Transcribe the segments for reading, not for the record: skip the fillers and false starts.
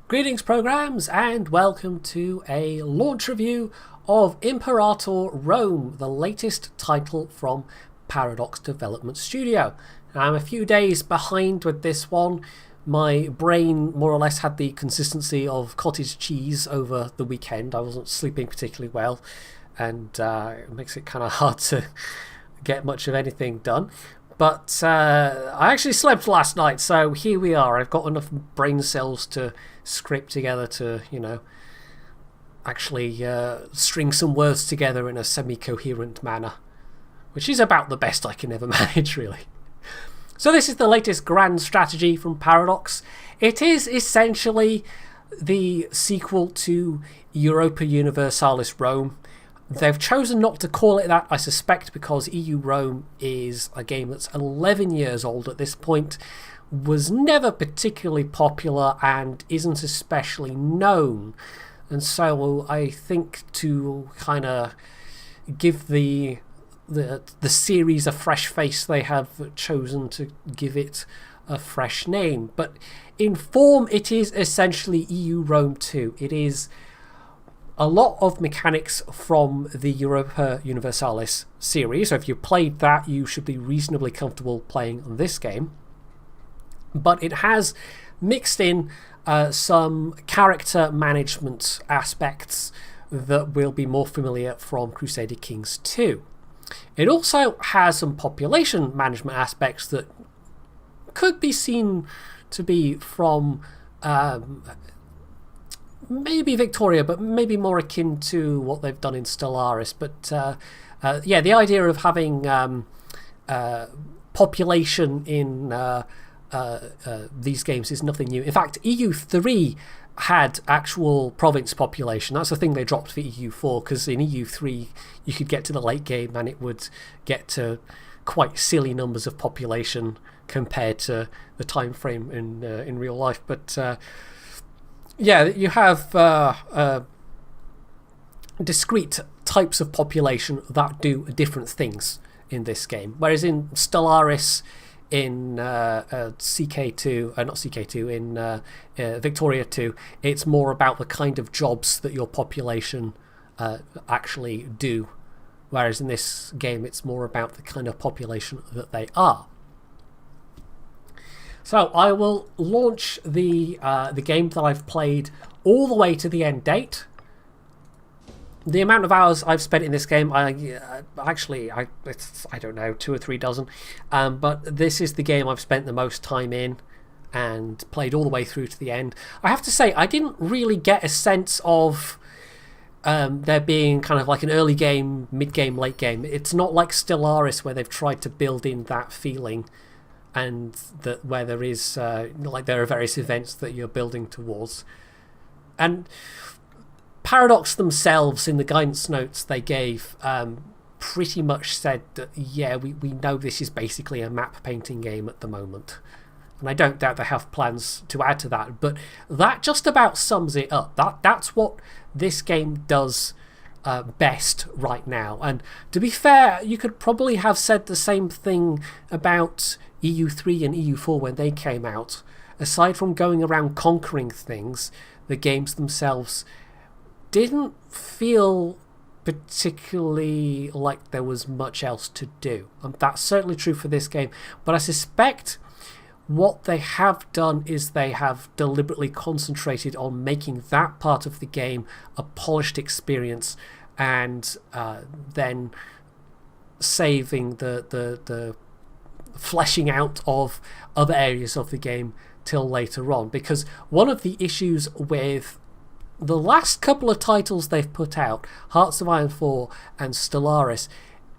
Greetings programs and welcome to a launch review of Imperator Rome, the latest title from Paradox Development Studio. I'm a few days behind with this one. My brain more or less had the consistency of cottage cheese over the weekend. I wasn't sleeping particularly well, and it makes it kind of hard to get much of anything done. But I actually slept last night, so here we are. I've got enough brain cells to scrape together to, actually string some words together in a semi-coherent manner, which is about the best I can ever manage, really. So this is the latest grand strategy from Paradox. It is essentially the sequel to Europa Universalis Rome. They've chosen not to call it that, I suspect, because EU Rome is a game that's 11 years old at this point, was never particularly popular and isn't especially known. And so I think to kind of give the series a fresh face, they have chosen to give it a fresh name. But in form, it is essentially EU Rome 2. It is a lot of mechanics from the Europa Universalis series. So if you played that, you should be reasonably comfortable playing this game. But it has mixed in some character management aspects that will be more familiar from Crusader Kings 2. It also has some population management aspects that could be seen to be from maybe Victoria, but maybe more akin to what they've done in Stellaris. But yeah, the idea of having population in these games is nothing new. In fact, EU3 had actual province population. That's the thing they dropped for EU4, because in EU3 you could get to the late game and it would get to quite silly numbers of population compared to the time frame in real life. But yeah, you have discrete types of population that do different things in this game. Whereas in Stellaris, in CK2, not CK2, in Victoria 2, it's more about the kind of jobs that your population actually do. Whereas in this game, it's more about the kind of population that they are. So I will launch the game that I've played all the way to the end date. The amount of hours I've spent in this game, I don't know, 2 or 3 dozen. But this is the game I've spent the most time in and played all the way through to the end. I have to say, I didn't really get a sense of there being kind of like an early game, mid-game, late game. It's not like Stellaris where they've tried to build in that feeling, and that where there is like there are various events that you're building towards. And Paradox themselves, in the guidance notes they gave, pretty much said that, yeah, we know this is basically a map painting game at the moment. And I don't doubt they have plans to add to that, but that just about sums it up. That's what this game does best right now. And to be fair, you could probably have said the same thing about EU3 and EU4 when they came out. Aside from going around conquering things, the games themselves didn't feel particularly like there was much else to do. And that's certainly true for this game. But I suspect what they have done is they have deliberately concentrated on making that part of the game a polished experience, and then saving the fleshing out of other areas of the game till later on. Because one of the issues with the last couple of titles they've put out, Hearts of Iron 4 and Stellaris,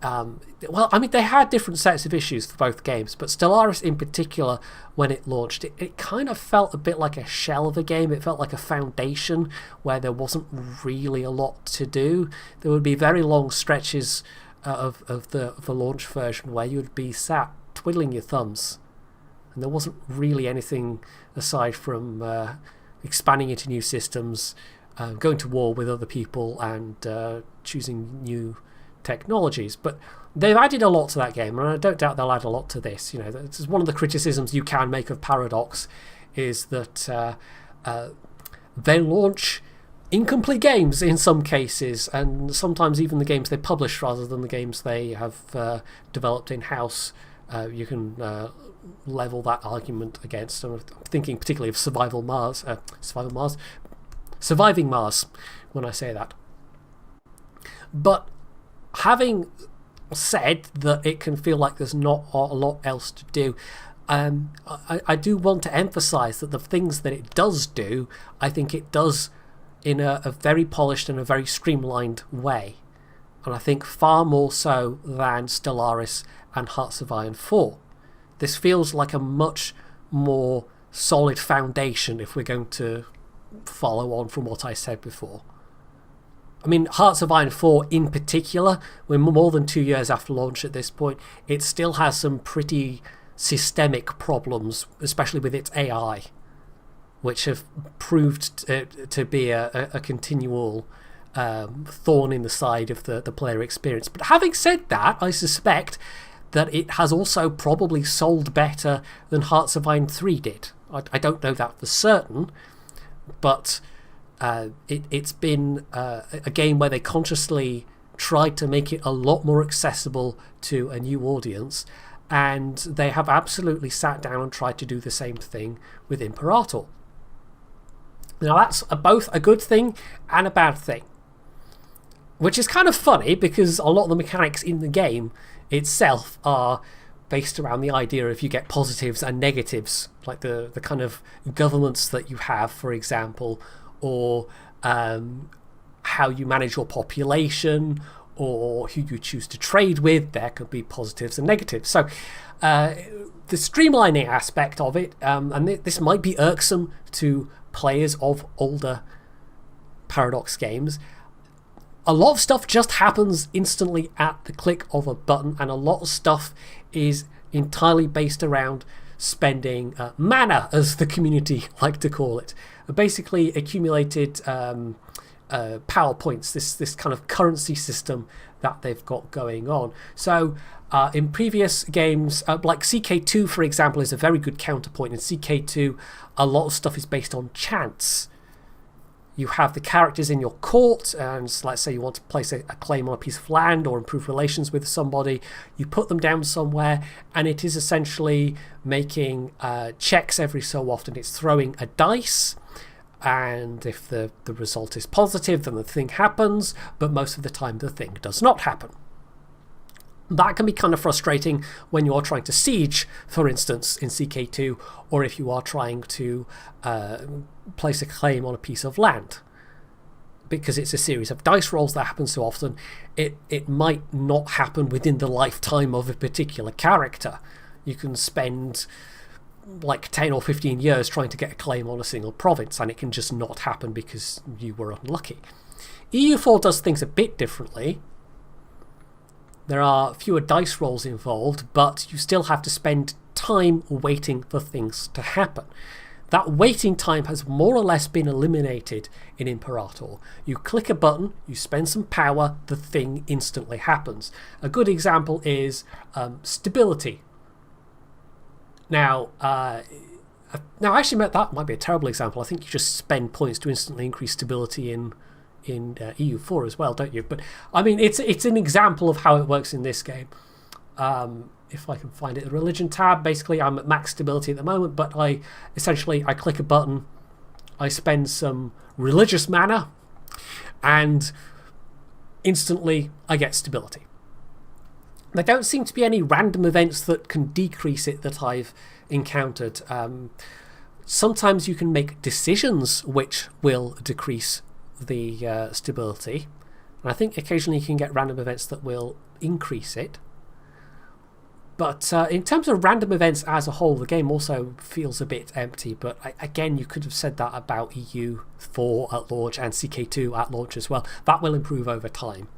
well, I mean, they had different sets of issues for both games, but Stellaris in particular, when it launched, it kind of felt a bit like a shell of a game. It felt like a foundation where there wasn't really a lot to do. There would be very long stretches of the launch version where you would be sat twiddling your thumbs, and there wasn't really anything aside from expanding into new systems, going to war with other people, and choosing new technologies. But they've added a lot to that game, and I don't doubt they'll add a lot to this. This is one of the criticisms you can make of Paradox, is that they launch incomplete games in some cases, and sometimes even the games they publish rather than the games they have developed in-house. You can level that argument against. I'm thinking particularly of Surviving Mars when I say that. But having said that it can feel like there's not a lot else to do, I do want to emphasize that the things that it does do, I think it does in a very polished and a very streamlined way. And I think far more so than Stellaris and Hearts of Iron 4. This feels like a much more solid foundation if we're going to follow on from what I said before. I mean, Hearts of Iron 4 in particular, we're more than 2 years after launch at this point, it still has some pretty systemic problems, especially with its AI, which have proved to be a continual thorn in the side of the player experience. But having said that, I suspect that it has also probably sold better than Hearts of Iron 3 did. I don't know that for certain, but it's been a game where they consciously tried to make it a lot more accessible to a new audience, and they have absolutely sat down and tried to do the same thing with Imperator. Now that's both a good thing and a bad thing, which is kind of funny because a lot of the mechanics in the game itself are based around the idea of you get positives and negatives, like the kind of governments that you have, for example, or how you manage your population, or who you choose to trade with. There could be positives and negatives. So the streamlining aspect of it, and this might be irksome to players of older Paradox games, a lot of stuff just happens instantly at the click of a button, and a lot of stuff is entirely based around spending mana, as the community like to call it. Basically accumulated power points, this kind of currency system that they've got going on. So in previous games, like CK2 for example is a very good counterpoint. In CK2 a lot of stuff is based on chance. You have the characters in your court, and let's say you want to place a claim on a piece of land or improve relations with somebody, you put them down somewhere, and it is essentially making checks every so often. It's throwing a dice, and if the result is positive, then the thing happens, but most of the time the thing does not happen. That can be kind of frustrating when you are trying to siege, for instance, in CK2, or if you are trying to place a claim on a piece of land. Because it's a series of dice rolls that happen so often, it might not happen within the lifetime of a particular character. You can spend like 10 or 15 years trying to get a claim on a single province, and it can just not happen because you were unlucky. EU4 does things a bit differently. There are fewer dice rolls involved, but you still have to spend time waiting for things to happen. That waiting time has more or less been eliminated in Imperator. You click a button, you spend some power, the thing instantly happens. A good example is stability. Now actually that might be a terrible example. I think you just spend points to instantly increase stability in EU4 as well, don't you? But I mean, it's an example of how it works in this game. If I can find it, the religion tab, basically I'm at max stability at the moment, but I click a button, I spend some religious mana, and instantly I get stability. There don't seem to be any random events that can decrease it that I've encountered. Sometimes you can make decisions which will decrease the stability, and I think occasionally you can get random events that will increase it. But in terms of random events as a whole, the game also feels a bit empty. But again, you could have said that about EU4 at launch and CK2 at launch as well. That will improve over time.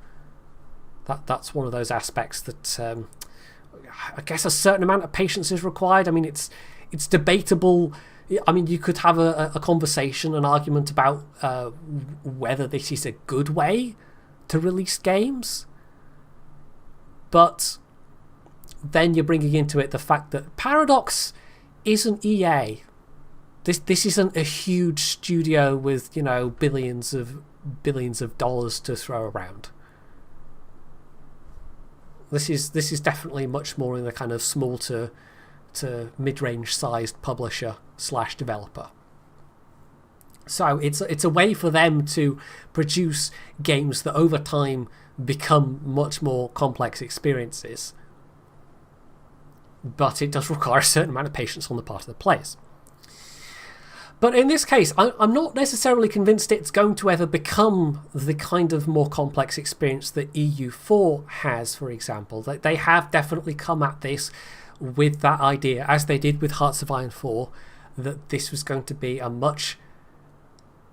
That's one of those aspects that I guess a certain amount of patience is required. I mean, it's debatable. I mean, you could have a conversation, an argument about whether this is a good way to release games. But then you're bringing into it the fact that Paradox isn't EA. This isn't a huge studio with, you know, billions of dollars to throw around. This is definitely much more in the kind of small to mid-range sized publisher / developer. So it's a way for them to produce games that over time become much more complex experiences. But it does require a certain amount of patience on the part of the players. But in this case, I'm not necessarily convinced it's going to ever become the kind of more complex experience that EU4 has, for example. They have definitely come at this with that idea, as they did with Hearts of Iron 4, that this was going to be a much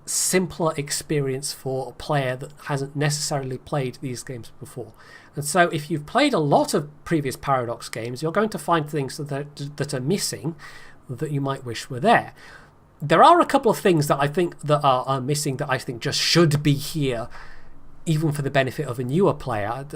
simpler experience for a player that hasn't necessarily played these games before. And so if you've played a lot of previous Paradox games, you're going to find things that are missing that you might wish were there. There are a couple of things that I think that are missing that I think just should be here, even for the benefit of a newer player.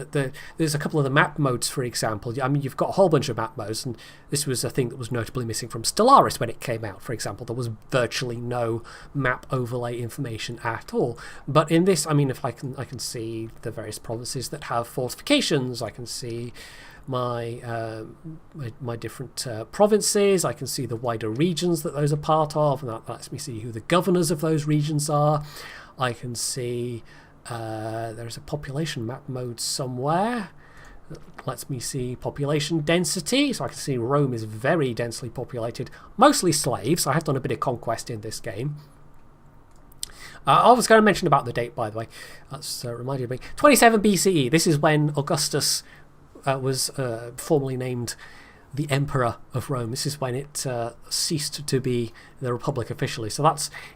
There's a couple of the map modes, for example. I mean, you've got a whole bunch of map modes, and this was a thing that was notably missing from Stellaris when it came out, for example. There was virtually no map overlay information at all. But in this, I mean, if I can see the various provinces that have fortifications, I can see my different provinces, I can see the wider regions that those are part of, and that lets me see who the governors of those regions are. I can see there's a population map mode somewhere that lets me see population density, so I can see Rome is very densely populated, mostly slaves. I have done a bit of conquest in this game. I was going to mention about the date, by the way. That's reminded me. 27 BCE. This is when Augustus was formally named the Emperor of Rome. This is when it ceased to be the Republic officially. So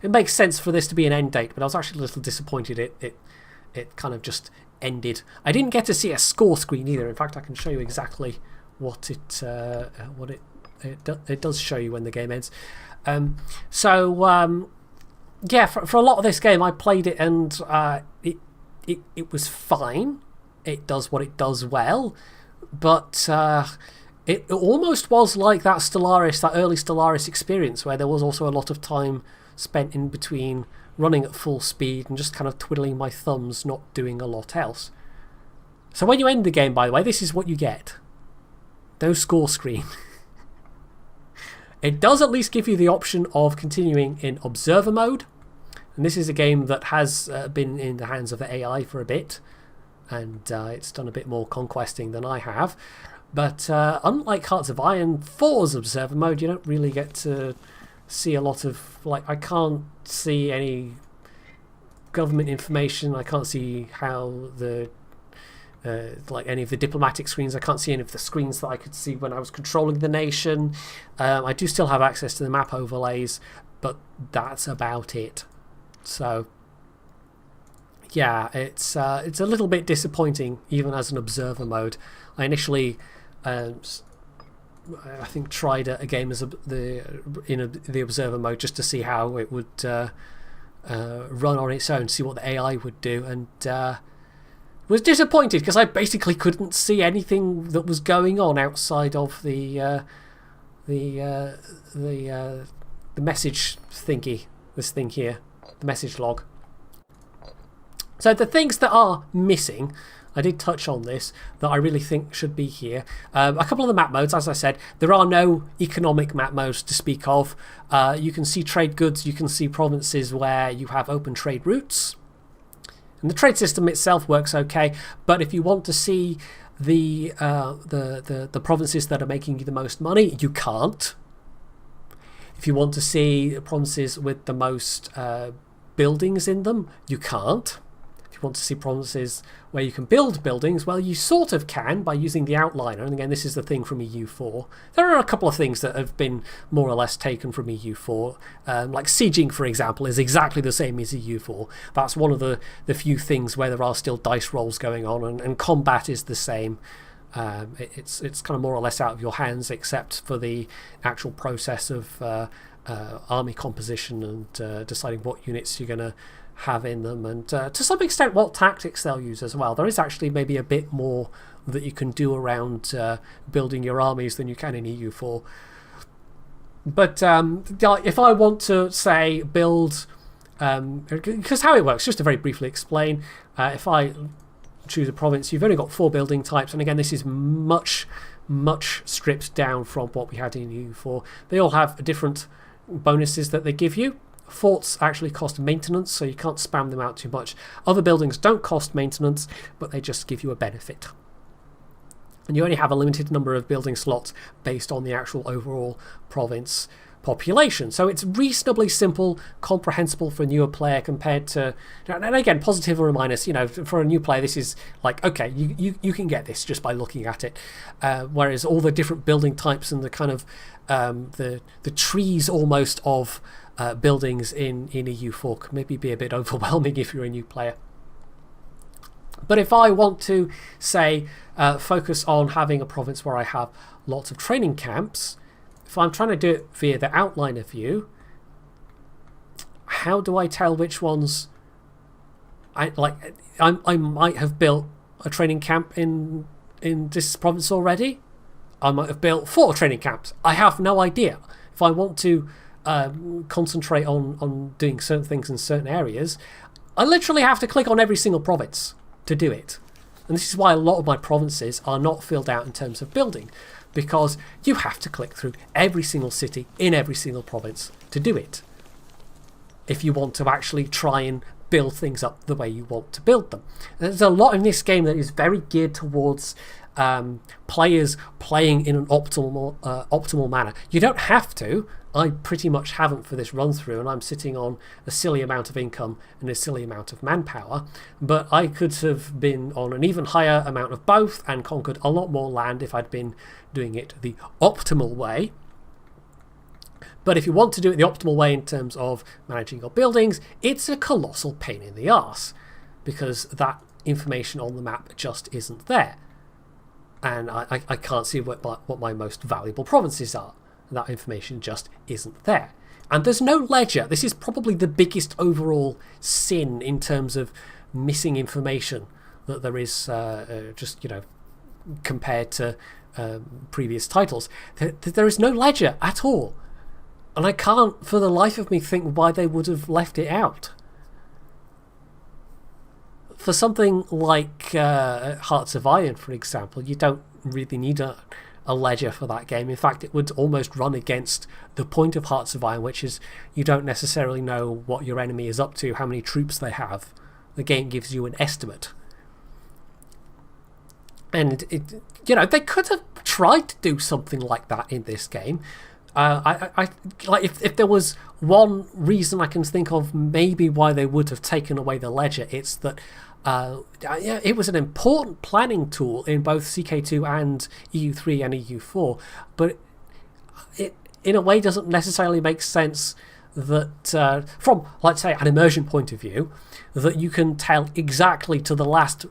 it makes sense for this to be an end date, but I was actually a little disappointed it kind of just ended. I didn't get to see a score screen either. In fact, I can show you exactly what it does show you when the game ends. Yeah, for a lot of this game, I played it and it was fine. It does what it does well, but it almost was like that early Stellaris experience, where there was also a lot of time spent in between running at full speed and just kind of twiddling my thumbs, not doing a lot else. So when you end the game, by the way, this is what you get. No score screen. It does at least give you the option of continuing in observer mode, and this is a game that has been in the hands of the AI for a bit, and it's done a bit more conquesting than I have. But unlike Hearts of Iron 4's observer mode, you don't really get to see a lot of, I can't see any government information. I can't see how the any of the diplomatic screens. I can't see any of the screens that I could see when I was controlling the nation. I do still have access to the map overlays, but that's about it. So yeah, it's a little bit disappointing even as an observer mode. I initially I think tried a game as the observer mode just to see how it would run on its own, see what the AI would do, and was disappointed because I basically couldn't see anything that was going on outside of the message thingy, this thing here, the message log. So the things that are missing, I did touch on this, that I really think should be here. A couple of the map modes, as I said, there are no economic map modes to speak of. You can see trade goods, you can see provinces where you have open trade routes. And the trade system itself works okay, but if you want to see the provinces that are making you the most money, you can't. If you want to see provinces with the most buildings in them, you can't. If you want to see provinces where you can build buildings, well, you sort of can by using the outliner. And again, this is the thing from EU4. There are a couple of things that have been more or less taken from EU4. Like sieging, for example, is exactly the same as EU4. That's one of the few things where there are still dice rolls going on, and combat is the same. It's kind of more or less out of your hands, except for the actual process of army composition and deciding what units you're going to have in them, and to some extent what tactics they'll use as well. There is actually maybe a bit more that you can do around building your armies than you can in EU4. But if I want to, say, build... because how it works, just to very briefly explain, if I choose a province, you've only got 4 building types, and again, this is much stripped down from what we had in EU4. They all have different bonuses that they give you. Forts actually cost maintenance, so you can't spam them out too much. Other buildings don't cost maintenance, but they just give you a benefit. And you only have a limited number of building slots based on the actual overall province population. So it's reasonably simple, comprehensible for a newer player compared to... And again, positive or minus, for a new player, this is like, okay, you can get this just by looking at it. Whereas all the different building types and the kind of the trees almost of buildings in EU4 can maybe be a bit overwhelming if you're a new player. But if I want to, say, focus on having a province where I have lots of training camps, if I'm trying to do it via the outliner view, how do I tell which ones... I might have built a training camp in this province already. I might have built 4 training camps. I have no idea. If I want to concentrate on doing certain things in certain areas, I literally have to click on every single province to do it. And this is why a lot of my provinces are not filled out in terms of building, because you have to click through every single city in every single province to do it if you want to actually try and build things up the way you want to build them. There's a lot in this game that is very geared towards players playing in an optimal manner. You don't have to. I pretty much haven't for this run through, and I'm sitting on a silly amount of income and a silly amount of manpower, but I could have been on an even higher amount of both and conquered a lot more land if I'd been doing it the optimal way. But if you want to do it the optimal way in terms of managing your buildings, it's a colossal pain in the arse, because that information on the map just isn't there. And I can't see what my most valuable provinces are. That information just isn't there. And there's no ledger. This is probably the biggest overall sin in terms of missing information that there is, compared to previous titles. There is no ledger at all. And I can't for the life of me think why they would have left it out. For something like Hearts of Iron, for example, you don't really need a ledger for that game. In fact, it would almost run against the point of Hearts of Iron, which is you don't necessarily know what your enemy is up to, how many troops they have. The game gives you an estimate. And they could have tried to do something like that in this game. If there was one reason I can think of maybe why they would have taken away the ledger, it's that it was an important planning tool in both CK2 and EU3 and EU4, but it in a way doesn't necessarily make sense that from, let's say, an immersion point of view, that you can tell exactly to the last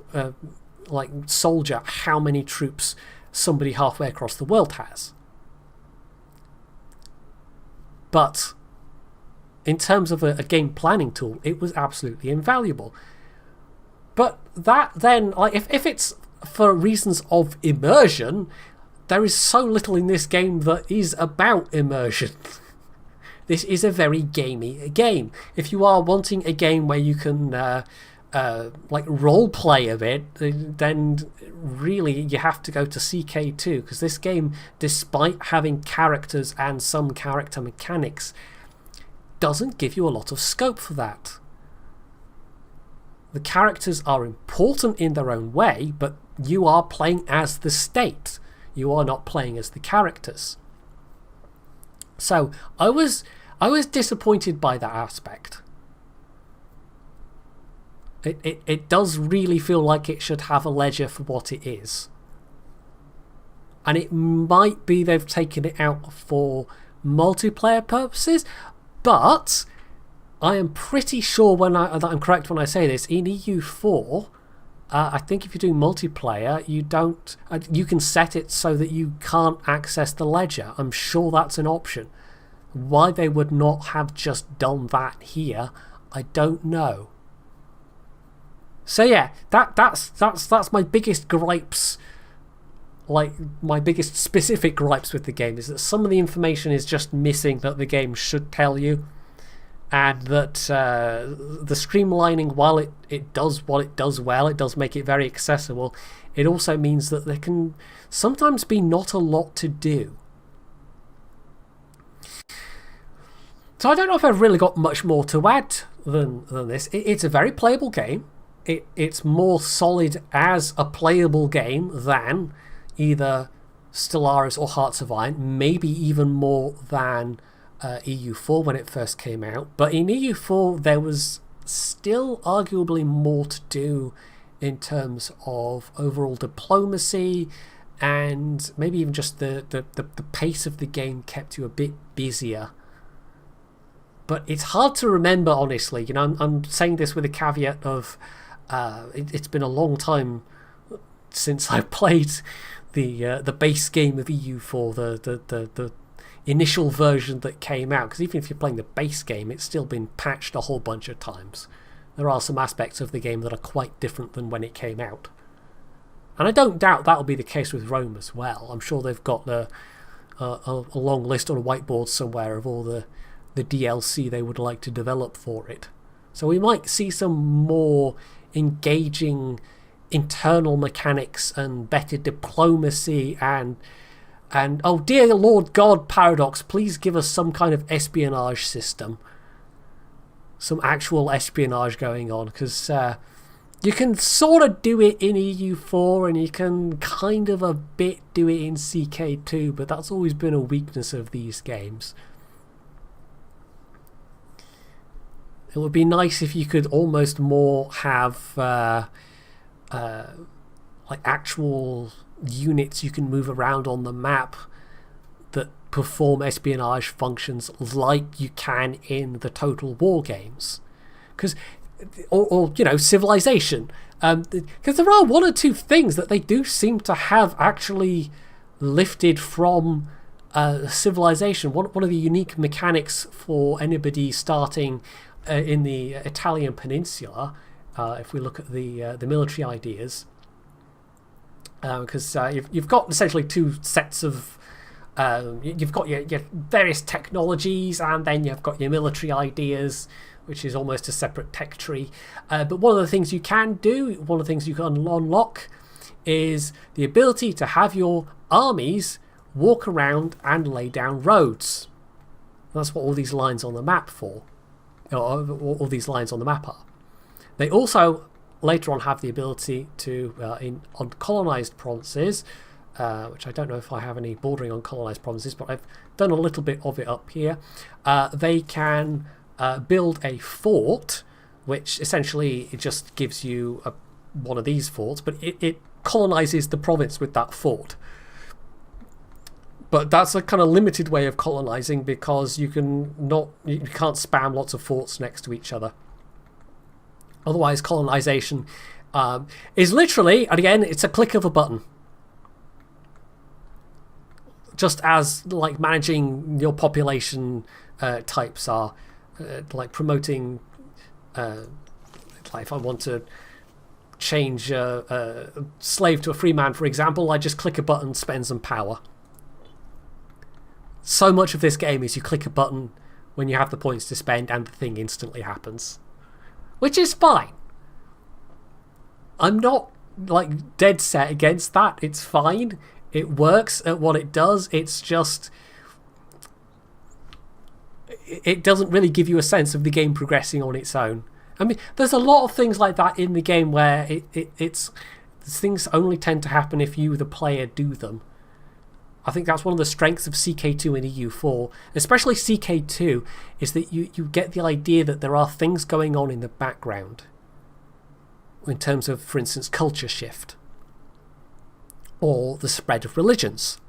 soldier how many troops somebody halfway across the world has. But in terms of a game planning tool, it was absolutely invaluable. But that then, if it's for reasons of immersion, there is so little in this game that is about immersion. This is a very gamey game. If you are wanting a game where you can role play a bit, then really you have to go to CK2, because this game, despite having characters and some character mechanics, doesn't give you a lot of scope for that. The characters are important in their own way, but you are playing as the state. You are not playing as the characters. So I was disappointed by that aspect. It does really feel like it should have a ledger for what it is. And it might be they've taken it out for multiplayer purposes, but I am pretty sure that I'm correct when I say this. In EU4, I think if you do multiplayer, you can set it so that you can't access the ledger. I'm sure that's an option. Why they would not have just done that here, I don't know. So yeah, that's my biggest gripes like my biggest specific gripes with the game is that some of the information is just missing that the game should tell you, and that the streamlining, while it does what it does well, it does make it very accessible, it also means that there can sometimes be not a lot to do. So I don't know if I've really got much more to add than this. It's a very playable game. It's more solid as a playable game than either Stellaris or Hearts of Iron, maybe even more than EU4 when it first came out. But in EU4 there was still arguably more to do in terms of overall diplomacy, and maybe even just the pace of the game kept you a bit busier. But it's hard to remember, honestly. You know, I'm saying this with a caveat of it's been a long time since I played the base game of EU4, the initial version that came out. Because even if you're playing the base game, it's still been patched a whole bunch of times. There are some aspects of the game that are quite different than when it came out. And I don't doubt that'll be the case with Rome as well. I'm sure they've got a long list on a whiteboard somewhere of all the DLC they would like to develop for it. So we might see some more engaging internal mechanics and better diplomacy and oh dear Lord God, Paradox, please give us some kind of espionage system. Some actual espionage going on, because you can sort of do it in EU4 and you can kind of a bit do it in CK2, but that's always been a weakness of these games. It would be nice if you could almost more have like actual units you can move around on the map that perform espionage functions like you can in the Total War games. Because, or you know, Civilization. Because there are one or two things that they do seem to have actually lifted from Civilization. One of the unique mechanics for anybody starting in the Italian peninsula, if we look at the military ideas, because you've got essentially two sets of you've got your various technologies, and then you've got your military ideas, which is almost a separate tech tree. But one of the things you can do, one of the things you can unlock, is the ability to have your armies walk around and lay down roads. That's what all these lines on the map for. All these lines on the map are. They also later on have the ability to, on colonized provinces, which I don't know if I have any bordering on colonized provinces, but I've done a little bit of it up here. They can build a fort, which essentially it just gives you one of these forts, but it colonizes the province with that fort. But that's a kind of limited way of colonizing, because you can't spam lots of forts next to each other. Otherwise, colonization is literally, and again, it's a click of a button. Just as like managing your population types are, like promoting, like if I want to change a slave to a free man, for example, I just click a button, spend some power. So much of this game is you click a button when you have the points to spend and the thing instantly happens. Which is fine. I'm not like dead set against that. It's fine. It works at what it does. It's just, it doesn't really give you a sense of the game progressing on its own. I mean, there's a lot of things like that in the game where it's things only tend to happen if you, the player, do them. I think that's one of the strengths of CK2 and EU4, especially CK2, is that you get the idea that there are things going on in the background in terms of, for instance, culture shift or the spread of religions.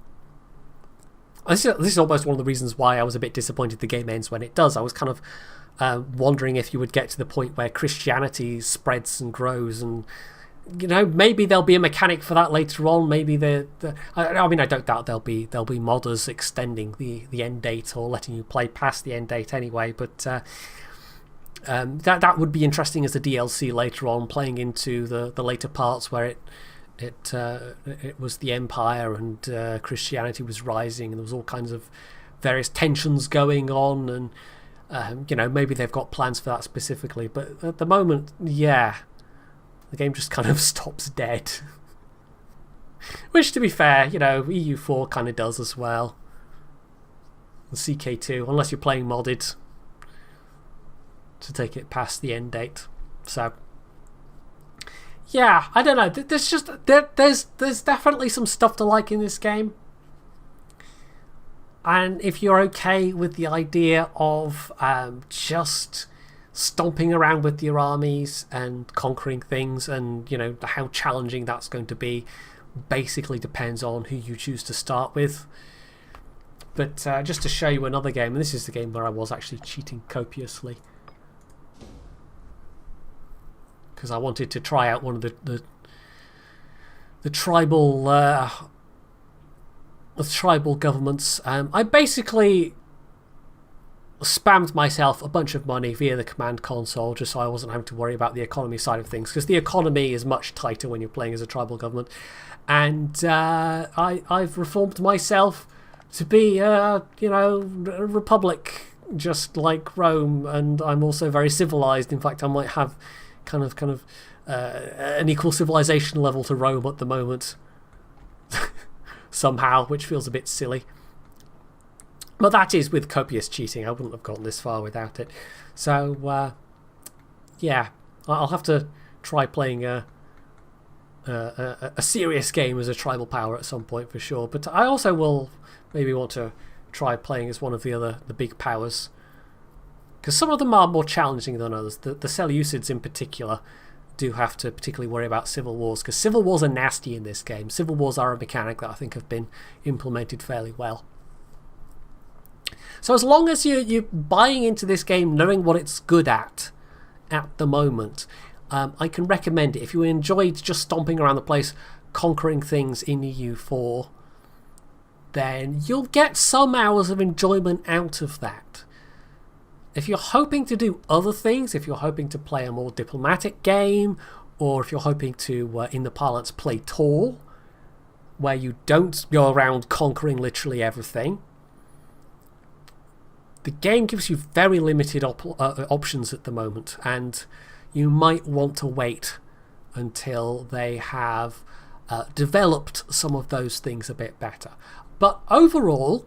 This is almost one of the reasons why I was a bit disappointed the game ends when it does. I was kind of wondering if you would get to the point where Christianity spreads and grows, and you know, maybe there'll be a mechanic for that later on. Maybe I mean, I don't doubt there'll be modders extending the end date or letting you play past the end date anyway. But that would be interesting as a DLC later on, playing into the later parts where It was the Empire, and Christianity was rising, and there was all kinds of various tensions going on, and maybe they've got plans for that specifically, but at the moment, yeah, the game just kind of stops dead. Which, to be fair, EU4 kind of does as well. The CK2, unless you're playing modded to take it past the end date. So yeah, I don't know. There's definitely some stuff to like in this game. And if you're okay with the idea of just stomping around with your armies and conquering things, and how challenging that's going to be, basically depends on who you choose to start with. But just to show you another game, and this is the game where I was actually cheating copiously, because I wanted to try out one of the tribal governments. I basically spammed myself a bunch of money via the command console just so I wasn't having to worry about the economy side of things, because the economy is much tighter when you're playing as a tribal government. And I've reformed myself to be a republic just like Rome, and I'm also very civilized. In fact, I might have kind of an equal civilization level to Rome at the moment. Somehow, which feels a bit silly. But that is with copious cheating. I wouldn't have gotten this far without it. So, yeah, I'll have to try playing a serious game as a tribal power at some point for sure. But I also will maybe want to try playing as one of the big powers, because some of them are more challenging than others. The Seleucids in particular do have to particularly worry about civil wars, because civil wars are nasty in this game. Civil wars are a mechanic that I think have been implemented fairly well. So as long as you're buying into this game, knowing what it's good at the moment, I can recommend it. If you enjoyed just stomping around the place, conquering things in EU4, then you'll get some hours of enjoyment out of that. If you're hoping to do other things, if you're hoping to play a more diplomatic game, or if you're hoping to, in the parlance, play tall, where you don't go around conquering literally everything, the game gives you very limited options at the moment, and you might want to wait until they have developed some of those things a bit better. But overall,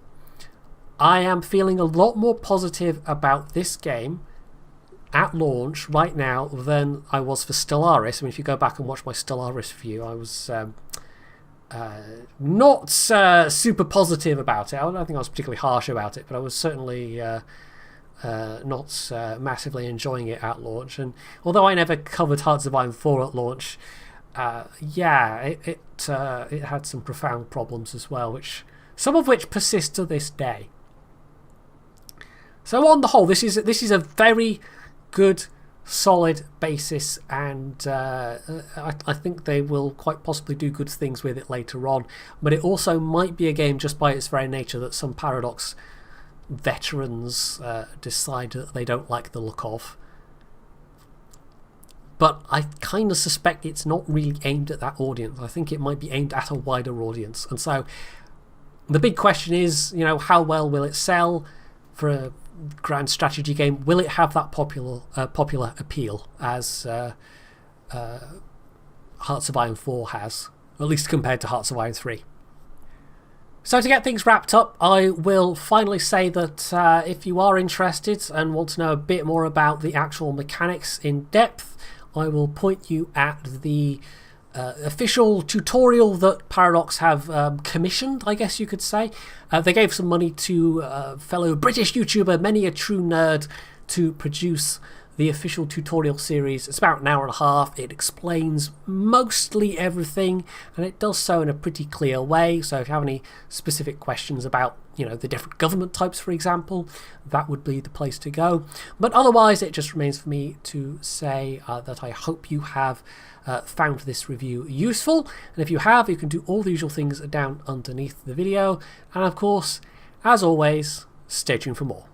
I am feeling a lot more positive about this game at launch right now than I was for Stellaris. I mean, if you go back and watch my Stellaris review, I was not super positive about it. I don't think I was particularly harsh about it, but I was certainly not massively enjoying it at launch. And although I never covered Hearts of Iron 4 at launch, yeah, it had some profound problems as well, some of which persist to this day. So on the whole, this is a very good, solid basis, and I think they will quite possibly do good things with it later on. But it also might be a game, just by its very nature, that some Paradox veterans decide that they don't like the look of. But I kind of suspect it's not really aimed at that audience. I think it might be aimed at a wider audience. And so the big question is, how well will it sell for a grand strategy game? Will it have that popular appeal as Hearts of Iron 4 has, at least compared to Hearts of Iron 3? So to get things wrapped up, I will finally say that if you are interested and want to know a bit more about the actual mechanics in depth, I will point you at the official tutorial that Paradox have commissioned, I guess you could say. They gave some money to fellow British YouTuber Many a True Nerd to produce the official tutorial series. It's about an hour and a half. It explains mostly everything, and it does so in a pretty clear way. So if you have any specific questions about the different government types, for example, that would be the place to go. But otherwise, it just remains for me to say that I hope you have found this review useful, and if you have, you can do all the usual things down underneath the video, and of course, as always, stay tuned for more.